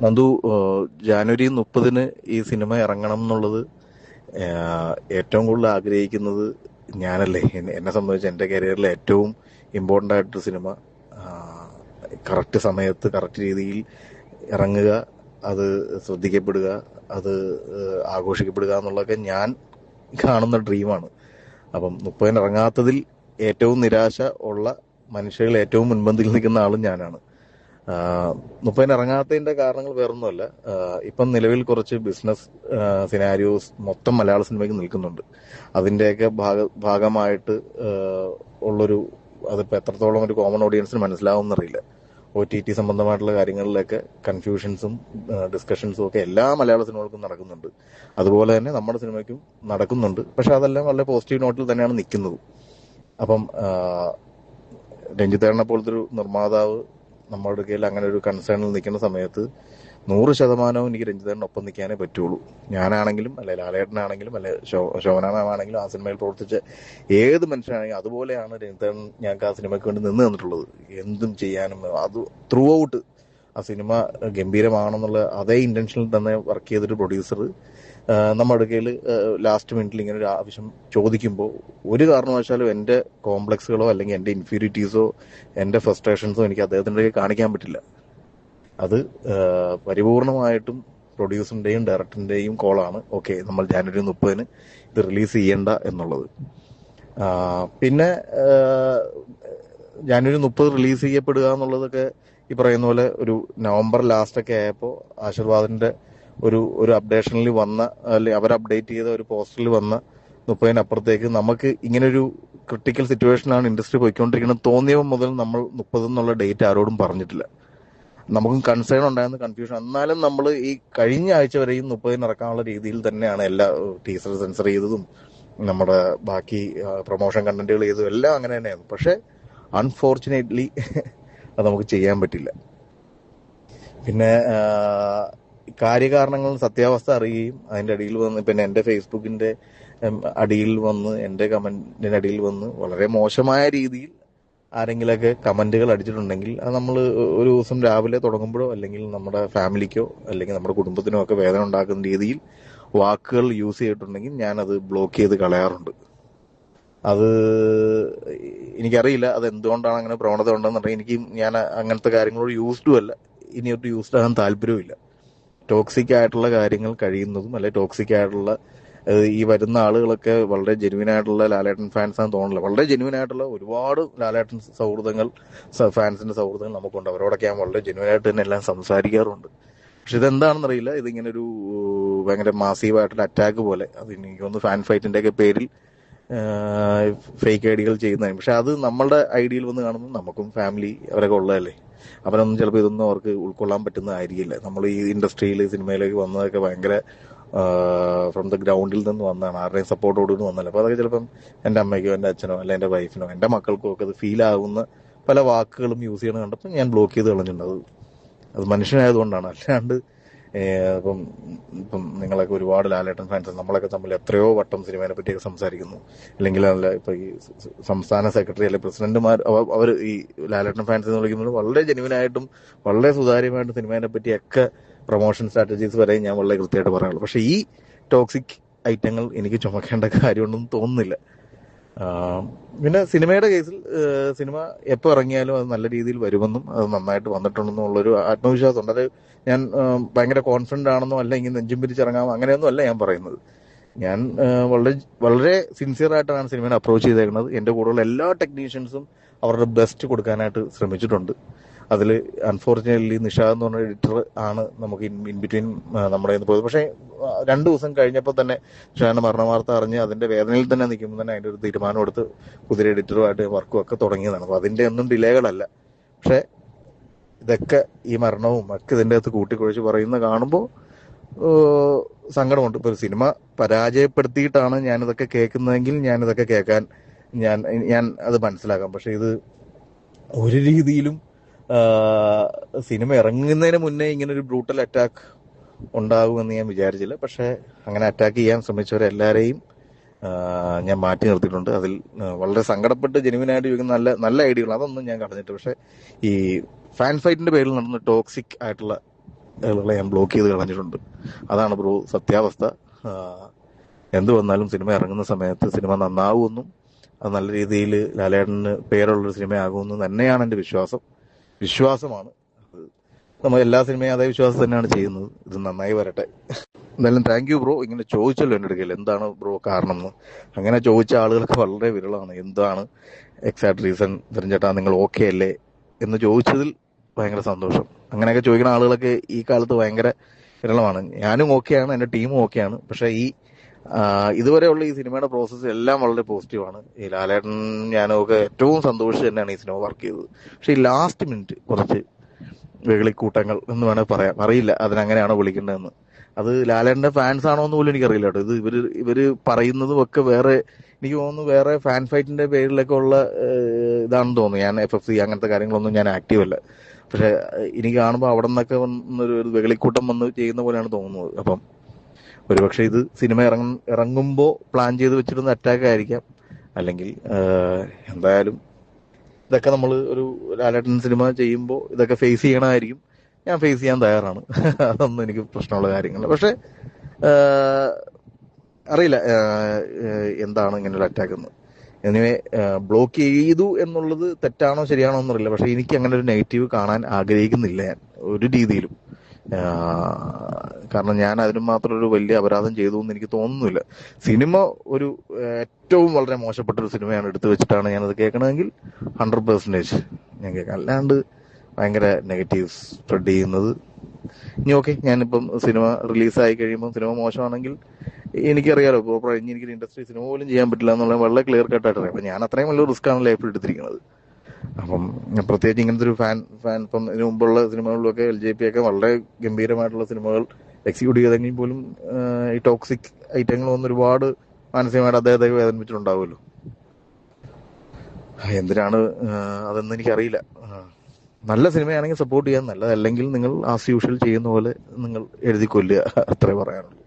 നന്ദു, ജാനുവരി 30 ഈ സിനിമ ഇറങ്ങണം എന്നുള്ളത് ഏറ്റവും കൂടുതൽ ആഗ്രഹിക്കുന്നത് ഞാനല്ലേ. എന്നെ സംബന്ധിച്ച് എൻ്റെ കരിയറിലെ ഏറ്റവും ഇമ്പോർട്ടൻ്റ് ആയിട്ടൊരു സിനിമ കറക്റ്റ് സമയത്ത് കറക്റ്റ് രീതിയിൽ ഇറങ്ങുക, അത് ശ്രദ്ധിക്കപ്പെടുക, അത് ആഘോഷിക്കപ്പെടുക എന്നുള്ളതൊക്കെ ഞാൻ കാണുന്ന ഡ്രീമാണ്. അപ്പം 30 ഇറങ്ങാത്തതിൽ ഏറ്റവും നിരാശ ഉള്ള മനുഷ്യരിൽ ഏറ്റവും മുൻപന്തിയിൽ നിൽക്കുന്ന ആളും ഞാനാണ്. 30 ഇറങ്ങാത്തതിന്റെ കാരണങ്ങൾ വേറൊന്നുമല്ല. ഇപ്പം നിലവിൽ കുറച്ച് ബിസിനസ് സിനാരിയോസ് മൊത്തം മലയാള സിനിമയ്ക്ക് നിൽക്കുന്നുണ്ട്. അതിന്റെയൊക്കെ ഭാഗമായിട്ട് ഉള്ളൊരു, അതിപ്പോൾ എത്രത്തോളം ഒരു കോമൺ ഓഡിയൻസിന് മനസ്സിലാവും എന്നറിയില്ല. OTT സംബന്ധമായിട്ടുള്ള കാര്യങ്ങളിലൊക്കെ കൺഫ്യൂഷൻസും ഡിസ്കഷൻസും ഒക്കെ എല്ലാ മലയാള സിനിമകൾക്കും നടക്കുന്നുണ്ട്. അതുപോലെ തന്നെ നമ്മുടെ സിനിമയ്ക്കും നടക്കുന്നുണ്ട്. പക്ഷെ അതെല്ലാം വളരെ പോസിറ്റീവ് നോട്ടിൽ തന്നെയാണ് നിൽക്കുന്നത്. അപ്പം രഞ്ജിത്തേട്ടനെ പോലത്തെ ഒരു നിർമ്മാതാവ് നമ്മുടെ കയ്യിൽ അങ്ങനെ ഒരു കൺസേണിൽ നിൽക്കുന്ന സമയത്ത് 100% എനിക്ക് രഞ്ജിത്തേട്ടനൊപ്പം നിൽക്കാനേ പറ്റുള്ളൂ. ഞാനാണെങ്കിലും അല്ലെ ലാലേട്ടനാണെങ്കിലും അല്ലെ ശോഭന മാമാണെങ്കിലും ആ സിനിമയിൽ പ്രവർത്തിച്ച ഏത് മനുഷ്യനാണെങ്കിലും അതുപോലെയാണ് രഞ്ജിത്തേട്ടൻ ഞങ്ങൾക്ക് ആ സിനിമയ്ക്ക് വേണ്ടി നിന്ന് തന്നിട്ടുള്ളത്. എന്തും ചെയ്യാനും അത് ത്രൂ ഔട്ട് ആ സിനിമ ഗംഭീരമാണെന്നുള്ള അതേ ഇന്റൻഷനിൽ തന്നെ വർക്ക് ചെയ്തൊരു പ്രൊഡ്യൂസർ നമ്മുടെ അടുക്കയിൽ ലാസ്റ്റ് മിനിറ്റിൽ ഇങ്ങനെ ഒരു ആവശ്യം ചോദിക്കുമ്പോൾ ഒരു കാരണവശാലും എൻ്റെ കോംപ്ലക്സുകളോ അല്ലെങ്കിൽ എൻ്റെ ഇൻഫീരിയറ്റീസോ എൻ്റെ ഫ്രസ്ട്രേഷൻസോ എനിക്ക് അദ്ദേഹത്തിൻ്റെ കാണിക്കാൻ പറ്റില്ല. അത് പരിപൂർണമായിട്ടും പ്രൊഡ്യൂസറിൻ്റെയും ഡയറക്ടറിൻ്റെയും കോളാണ്. ഓക്കെ, നമ്മൾ ജാനുവരി 30 ഇത് റിലീസ് ചെയ്യേണ്ട എന്നുള്ളത്. പിന്നെ ജാനുവരി 30 റിലീസ് ചെയ്യപ്പെടുക എന്നുള്ളതൊക്കെ ഈ പറയുന്ന പോലെ ഒരു നവംബർ ലാസ്റ്റൊക്കെ ആയപ്പോൾ ആശീർവാദിന്റെ ഒരു അപ്ഡേഷനിൽ വന്ന, അല്ലെങ്കിൽ അവർ അപ്ഡേറ്റ് ചെയ്ത ഒരു പോസ്റ്ററിൽ വന്ന 30 അപ്പുറത്തേക്ക് നമുക്ക് ഇങ്ങനൊരു ക്രിട്ടിക്കൽ സിറ്റുവേഷനാണ് ഇൻഡസ്ട്രി പോയിക്കൊണ്ടിരിക്കുന്നത് തോന്നിയപ്പോൾ മുതൽ നമ്മൾ 30 എന്നുള്ള ഡേറ്റ് ആരോടും പറഞ്ഞിട്ടില്ല. നമുക്കും കൺസേൺ ഉണ്ടായിരുന്ന കൺഫ്യൂഷൻ. എന്നാലും നമ്മൾ ഈ കഴിഞ്ഞ ആഴ്ച വരെയും 30 ഇറക്കാനുള്ള രീതിയിൽ തന്നെയാണ് എല്ലാ ടീസർ സെൻസർ ചെയ്തതും നമ്മുടെ ബാക്കി പ്രൊമോഷൻ കണ്ടന്റുകൾ ചെയ്തതും എല്ലാം അങ്ങനെ തന്നെയായിരുന്നു. പക്ഷെ അൺഫോർച്ചുനേറ്റ്ലി അത് നമുക്ക് ചെയ്യാൻ പറ്റില്ല. പിന്നെ കാര്യകാരണങ്ങളും സത്യാവസ്ഥ അറിയുകയും അതിന്റെ അടിയിൽ വന്ന്, പിന്നെ എൻ്റെ ഫേസ്ബുക്കിന്റെ അടിയിൽ വന്ന്, എൻ്റെ കമന്റിന്റെ അടിയിൽ വന്ന് വളരെ മോശമായ രീതിയിൽ ആരെങ്കിലൊക്കെ കമന്റുകൾ അടിച്ചിട്ടുണ്ടെങ്കിൽ അത് നമ്മൾ ഒരു ദിവസം രാവിലെ തുടങ്ങുമ്പോഴോ അല്ലെങ്കിൽ നമ്മുടെ ഫാമിലിക്കോ അല്ലെങ്കിൽ നമ്മുടെ കുടുംബത്തിനോ ഒക്കെ വേദന ഉണ്ടാക്കുന്ന രീതിയിൽ വാക്കുകൾ യൂസ് ചെയ്തിട്ടുണ്ടെങ്കിൽ ഞാനത് ബ്ലോക്ക് ചെയ്ത് കളയാറുണ്ട്. അത് എനിക്കറിയില്ല അത് എന്തുകൊണ്ടാണ് അങ്ങനെ പ്രവണത ഉണ്ടെന്നുണ്ടെങ്കിൽ. ഞാൻ അങ്ങനത്തെ കാര്യങ്ങളോട് യൂസ്ഡും അല്ല, ഇനിയൊട്ട് യൂസ്ഡ് ആകാൻ താല്പര്യവും. ടോക്സിക് ആയിട്ടുള്ള കാര്യങ്ങൾ കഴിയുന്നതും അല്ലെ ടോക്സിക് ആയിട്ടുള്ള ഈ വരുന്ന ആളുകളൊക്കെ വളരെ ജെന്യുവൻ ആയിട്ടുള്ള ലാലേട്ടൻ ഫാൻസ് ആണെന്ന് തോന്നില്ല. വളരെ ജെന്യുവൻ ആയിട്ടുള്ള ഒരുപാട് ലാലേട്ടൻ സൗഹൃദങ്ങൾ, ഫാൻസിന്റെ സൗഹൃദങ്ങൾ നമുക്കുണ്ട്. അവരോടൊക്കെ ഞാൻ വളരെ ജെന്യുവൻ ആയിട്ട് തന്നെ എല്ലാം സംസാരിക്കാറുണ്ട്. പക്ഷെ ഇതെന്താണെന്നറിയില്ല, ഇതിങ്ങനെ ഒരു ഭയങ്കര മാസീവായിട്ടുള്ള അറ്റാക്ക് പോലെ, അത് എനിക്കൊന്ന് ഫാൻ ഫൈറ്റിന്റെ ഒക്കെ പേരിൽ ഫേക്ക് ഐഡികൾ ചെയ്യുന്നതാണ്. പക്ഷെ അത് നമ്മളുടെ ഐഡിയയിൽ വന്ന് കാണുമ്പോൾ നമുക്കും ഫാമിലി അവരൊക്കെ ഉള്ളതല്ലേ, അവരൊന്നും ചിലപ്പോൾ ഇതൊന്നും അവർക്ക് ഉൾക്കൊള്ളാൻ പറ്റുന്നതായിരിക്കില്ല. നമ്മൾ ഈ ഇൻഡസ്ട്രിയിൽ സിനിമയിലേക്ക് വന്നതൊക്കെ ഭയങ്കര ഫ്രം ദ ഗ്രൗണ്ടിൽ നിന്ന് വന്നതാണ്, ആരുടെയും സപ്പോർട്ടോടുകൂടി വന്നല്ല. അപ്പോൾ അതൊക്കെ ചിലപ്പം എൻ്റെ അമ്മയ്ക്കോ എൻ്റെ അച്ഛനോ അല്ല എൻ്റെ വൈഫിനോ എൻ്റെ മക്കൾക്കോ ഒക്കെ അത് ഫീൽ ആകുന്ന പല വാക്കുകളും യൂസ് ചെയ്യണം കണ്ടപ്പോൾ ഞാൻ ബ്ലോക്ക് ചെയ്ത് കളഞ്ഞിട്ടുണ്ട്. അത് മനുഷ്യനായതുകൊണ്ടാണ്. അല്ലാണ്ട് ഇപ്പം നിങ്ങളൊക്കെ ഒരുപാട് ലാലേട്ടൻ ഫാൻസ്, നമ്മളൊക്കെ തമ്മിൽ എത്രയോ വട്ടം സിനിമയെ പറ്റിയൊക്കെ സംസാരിക്കുന്നു. അല്ലെങ്കിൽ അല്ല ഇപ്പൊ ഈ സംസ്ഥാന സെക്രട്ടറി അല്ലെ പ്രസിഡന്റുമാർ അവർ ഈ ലാലേട്ടൻ ഫാൻസ് എന്ന് വിളിക്കുന്നത് വളരെ ജെന്യുവനായിട്ടും വളരെ സുതാര്യമായിട്ടും സിനിമയെ പറ്റിയൊക്കെ പ്രൊമോഷൻ സ്ട്രാറ്റജീസ് വരെ ഞാൻ വളരെ കൃത്യമായിട്ട് പറയാനുള്ളൂ. പക്ഷെ ഈ ടോക്സിക് ഐറ്റങ്ങൾ എനിക്ക് ചുമക്കേണ്ട കാര്യമുണ്ടെന്ന് തോന്നുന്നില്ല. പിന്നെ സിനിമയുടെ കേസിൽ സിനിമ എപ്പോൾ ഇറങ്ങിയാലും അത് നല്ല രീതിയിൽ വരുമെന്നും അത് നന്നായിട്ട് വന്നിട്ടുണ്ടെന്നും ഉള്ളൊരു ആത്മവിശ്വാസം ഉണ്ട്. അത് ഞാൻ ഭയങ്കര കോൺഫിഡന്റ് ആണെന്നോ അല്ല ഇങ്ങനെ നെഞ്ചും പിരിച്ചിറങ്ങാമോ അങ്ങനെയൊന്നും അല്ല ഞാൻ പറയുന്നത്. ഞാൻ വളരെ വളരെ സിൻസിയർ ആയിട്ടാണ് സിനിമയെ അപ്രോച്ച് ചെയ്തേക്കുന്നത്. എൻ്റെ കൂടെയുള്ള എല്ലാ ടെക്നീഷ്യൻസും അവരുടെ ബെസ്റ്റ് കൊടുക്കാനായിട്ട് ശ്രമിച്ചിട്ടുണ്ട്. അതിൽ അൺഫോർച്ചുനേറ്റ്ലി നിഷാദ് എന്ന് പറഞ്ഞ എഡിറ്റർ ആണ് നമുക്ക് ഇൻ ബിറ്റ്വീൻ നമ്മുടെ പോയത്. പക്ഷേ 2 ദിവസം കഴിഞ്ഞപ്പോൾ തന്നെ നിഷാദിന്റെ മരണ വാർത്ത അറിഞ്ഞ് അതിന്റെ വേദനയിൽ തന്നെ നിൽക്കുമ്പോൾ തന്നെ അതിന്റെ ഒരു തീരുമാനം എടുത്ത് പുതിയ എഡിറ്ററുമായിട്ട് വർക്കും ഒക്കെ തുടങ്ങിയതാണ്. അപ്പോൾ അതിന്റെ ഒന്നും ഡിലേകളല്ല. പക്ഷെ ഇതൊക്കെ ഈ മരണവും ഒക്കെ ഇതിൻ്റെ അകത്ത് കൂട്ടിക്കുഴച്ച് പറയുന്ന കാണുമ്പോൾ സങ്കടമുണ്ട്. ഇപ്പോൾ സിനിമ പരാജയപ്പെടുത്തിയിട്ടാണ് ഞാനിതൊക്കെ കേൾക്കുന്നതെങ്കിൽ ഞാനിതൊക്കെ കേൾക്കാൻ ഞാൻ അത് മനസ്സിലാക്കാം. പക്ഷെ ഇത് ഒരു രീതിയിലും സിനിമ ഇറങ്ങുന്നതിന് മുന്നേ ഇങ്ങനെ ഒരു ബ്രൂട്ടൽ അറ്റാക്ക് ഉണ്ടാകുമെന്ന് ഞാൻ വിചാരിച്ചില്ല. പക്ഷെ അങ്ങനെ അറ്റാക്ക് ചെയ്യാൻ ശ്രമിച്ചവരെല്ലാവരെയും ഞാൻ മാറ്റി നിർത്തിയിട്ടുണ്ട്. അതിൽ വളരെ സങ്കടപ്പെട്ട് ജെന്യുവനായിട്ട് ചോദിക്കുന്ന നല്ല നല്ല ഐഡിയകൾ അതൊന്നും ഞാൻ കളഞ്ഞിട്ട്. പക്ഷെ ഈ ഫാൻ ഫൈറ്റിന്റെ പേരിൽ നടന്ന ടോക്സിക് ആയിട്ടുള്ള ആളുകളെ ഞാൻ ബ്ലോക്ക് ചെയ്ത് കളഞ്ഞിട്ടുണ്ട്. അതാണ് ബ്രോ സത്യാവസ്ഥ. എന്ത് വന്നാലും സിനിമ ഇറങ്ങുന്ന സമയത്ത് സിനിമ നന്നാവുമെന്നും അത് നല്ല രീതിയിൽ ലാലേട്ടന് പേരുള്ളൊരു സിനിമയാകുമെന്നും തന്നെയാണ് എൻ്റെ വിശ്വാസമാണ്. നമ്മൾ എല്ലാ സിനിമയും അതേ വിശ്വാസം തന്നെയാണ് ചെയ്യുന്നത്. ഇത് നന്നായി വരട്ടെ. എന്തായാലും താങ്ക് യു ബ്രോ. ഇങ്ങനെ ചോദിച്ചല്ലോ എൻ്റെ അടുക്കൽ എന്താണ് ബ്രോ കാരണം എന്ന്. അങ്ങനെ ചോദിച്ച ആളുകൾക്ക് വളരെ വിരളമാണ്. എന്താണ് എക്സാക്ട് റീസൺ തിരഞ്ഞേട്ടാ, നിങ്ങൾ ഓക്കെ അല്ലേ എന്ന് ചോദിച്ചതിൽ ഭയങ്കര സന്തോഷം. അങ്ങനെയൊക്കെ ചോദിക്കുന്ന ആളുകളൊക്കെ ഈ കാലത്ത് ഭയങ്കര വിരളമാണ്. ഞാനും ഓക്കെയാണ്, എൻ്റെ ടീമും ഓക്കെയാണ്. പക്ഷെ ഇതുവരെയുള്ള ഈ സിനിമയുടെ പ്രോസസ്സ് എല്ലാം വളരെ പോസിറ്റീവാണ്. ഈ ലാലേട്ടൻ ഞാനും ഒക്കെ ഏറ്റവും സന്തോഷിച്ച് തന്നെയാണ് ഈ സിനിമ വർക്ക് ചെയ്തത്. പക്ഷെ ഈ ലാസ്റ്റ് മിനിറ്റ് കുറച്ച് വെകളിക്കൂട്ടങ്ങൾ എന്ന് വേണേൽ പറയാം, അറിയില്ല അതിനങ്ങനെയാണോ വിളിക്കേണ്ടതെന്ന്. അത് ലാലേട്ടന്റെ ഫാൻസ് ആണോ എന്ന് പോലും എനിക്കറിയില്ല കേട്ടോ. ഇത് ഇവര് പറയുന്നതും ഒക്കെ വേറെ, എനിക്ക് തോന്നുന്നു വേറെ ഫാൻ ഫൈറ്റിന്റെ പേരിലൊക്കെ ഉള്ള ഇതാണെന്ന് തോന്നുന്നു. ഞാൻ FFC അങ്ങനത്തെ കാര്യങ്ങളൊന്നും ഞാൻ ആക്റ്റീവ് അല്ല. പക്ഷെ എനിക്ക് കാണുമ്പോൾ അവിടെ നിന്നൊക്കെ വന്നൊരു വെകളിക്കൂട്ടം വന്ന് ചെയ്യുന്ന പോലെയാണ് തോന്നുന്നത്. അപ്പം ഒരുപക്ഷെ ഇത് സിനിമ ഇറങ്ങുമ്പോൾ പ്ലാൻ ചെയ്ത് വെച്ചിരുന്ന അറ്റാക്ക് ആയിരിക്കാം. അല്ലെങ്കിൽ എന്തായാലും ഇതൊക്കെ നമ്മൾ ഒരു ലാലേട്ടൻ സിനിമ ചെയ്യുമ്പോൾ ഇതൊക്കെ ഫേസ് ചെയ്യണമായിരിക്കും. ഞാൻ ഫേസ് ചെയ്യാൻ തയ്യാറാണ്. അതൊന്നും എനിക്ക് പ്രശ്നമുള്ള കാര്യങ്ങളല്ല. പക്ഷെ അറിയില്ല എന്താണ് ഇങ്ങനെ ഒരു അറ്റാക്ക് എന്ന്. എനിവേ ബ്ലോക്ക് ചെയ്തു എന്നുള്ളത് തെറ്റാണോ ശരിയാണോ എന്നറിയില്ല. പക്ഷെ എനിക്ക് അങ്ങനെ ഒരു നെഗറ്റീവ് കാണാൻ ആഗ്രഹിക്കുന്നില്ല ഞാൻ ഒരു രീതിയിലും. കാരണം ഞാൻ അതിന് മാത്രം ഒരു വലിയ അപരാധം ചെയ്തു എന്ന് എനിക്ക് തോന്നുന്നില്ല. സിനിമ ഒരു ഏറ്റവും വളരെ മോശപ്പെട്ട ഒരു സിനിമയാണ് എടുത്തു വെച്ചിട്ടാണ് ഞാനത് കേൾക്കണമെങ്കിൽ 100% ഞാൻ കേൾക്കാം. അല്ലാണ്ട് ഭയങ്കര നെഗറ്റീവ്സ് സ്പ്രെഡ് ചെയ്യുന്നത് ഇനി ഓക്കെ. ഞാനിപ്പം സിനിമ റിലീസായി കഴിയുമ്പോൾ സിനിമ മോശമാണെങ്കിൽ എനിക്കറിയാലോ പ്രോപ്പർ എനിക്കൊരു ഇൻഡസ്ട്രി സിനിമ പോലും ചെയ്യാൻ പറ്റില്ല എന്നുള്ള വളരെ ക്ലിയർ കട്ടായിട്ട് അറിയാം. അപ്പം ഞാൻ അത്രയും വലിയ റിസ്ക് ആണ് ലൈഫിൽ എടുത്തിരിക്കുന്നത്. അപ്പം പ്രത്യേകിച്ച് ഇങ്ങനത്തെ ഒരു ഫാൻ ഇപ്പം ഇതിനു മുമ്പുള്ള സിനിമകളിലൊക്കെ LJP ഒക്കെ വളരെ ഗംഭീരമായിട്ടുള്ള സിനിമകൾ എക്സിക്യൂട്ട് ചെയ്തെങ്കിൽ പോലും ഈ ടോക്സിക് ഐറ്റങ്ങൾ വന്ന് ഒരുപാട് മാനസികമായിട്ട് അദ്ദേഹത്തെ വേദനിപ്പിച്ചിട്ടുണ്ടാവുമല്ലോ. എന്തിനാണ് അതെന്ന് എനിക്കറിയില്ല. നല്ല സിനിമയാണെങ്കിൽ സപ്പോർട്ട് ചെയ്യാൻ, നല്ലതല്ലെങ്കിൽ നിങ്ങൾ ആസ് യൂഷ്വൽ ചെയ്യുന്ന പോലെ നിങ്ങൾ എഴുതി കൊല്ലുക, അത്രേ പറയാനുള്ളൂ.